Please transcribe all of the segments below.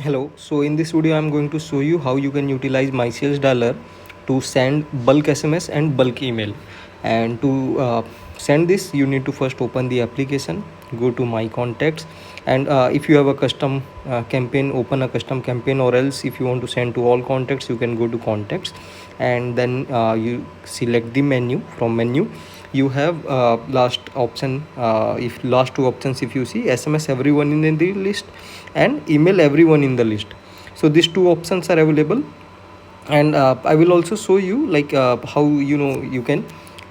Hello, so in this video I'm going to show you how you can utilize MySalesDialer to send bulk SMS and bulk email. And to send this, you need to first open the application, go to My Contacts, and if you have a custom campaign, open a custom campaign, or else if you want to send to all contacts, you can go to Contacts, and then you select the menu. From menu you have last option, if last two options, if you see, SMS everyone in the list and email everyone in the list. So these two options are available, and I will also show you like how you can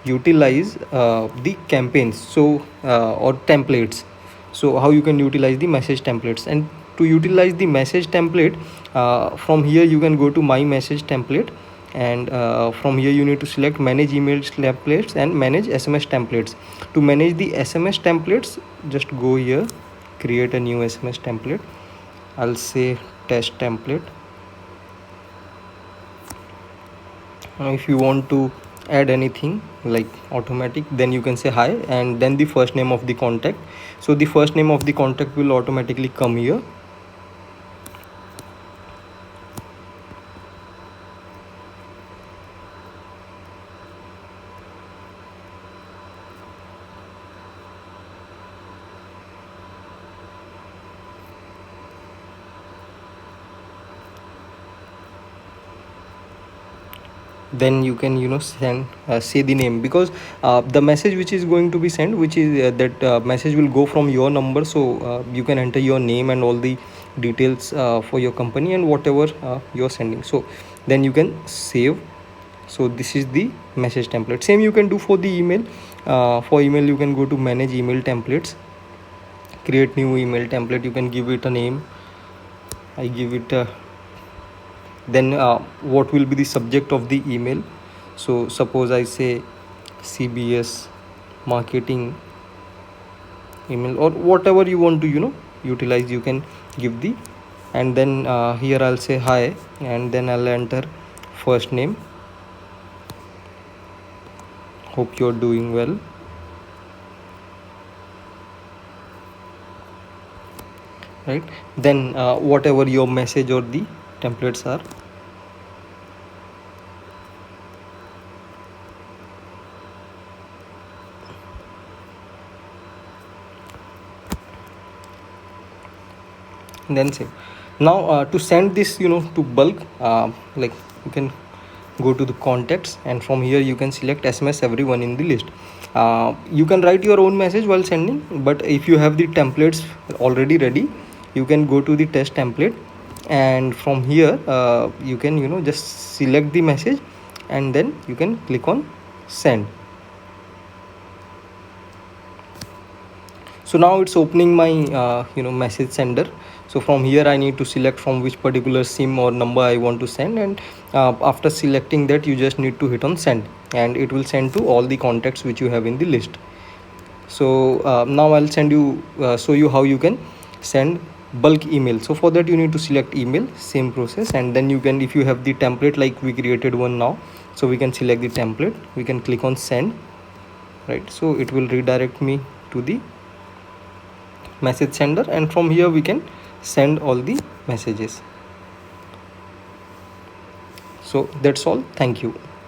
utilize the campaigns, so or templates. So how you can utilize the message templates, and to utilize the message template, from here you can go to my message template, and from here you need to select manage email templates and manage SMS templates. To manage the SMS templates, just go here, create a new SMS template. I'll say test template. Now if you want to add anything like automatic, then you can say hi and then the first name of the contact. So the first name of the contact will automatically come here. Then you can send say the name, because the message which is going to be sent, which is that message will go from your number. So you can enter your name and all the details for your company and whatever you're sending. So then you can save. So this is the message template. Same you can do for the email. For email you can go to manage email templates, create new email template. You can give it a name. I give it then what will be the subject of the email? So suppose I say CBS marketing email, or whatever you want to utilize, you can give the, and then here I'll say hi, and then I'll enter first name, hope you're doing well, right? Then whatever your message or the templates are, then save. Now to send this to bulk, like you can go to the contacts, and from here you can select SMS everyone in the list. You can write your own message while sending, but if you have the templates already ready, you can go to the test template, and from here you can just select the message, and then you can click on send. So now it's opening my message sender. So from here I need to select from which particular sim or number I want to send, and after selecting that, you just need to hit on send, and it will send to all the contacts which you have in the list. So now I'll show you how you can send bulk email. So for that you need to select email, same process, and then you can, if you have the template, like we created one now, so we can select the template, we can click on send, right? So it will redirect me to the message sender, and from here we can send all the messages. So that's all. Thank you.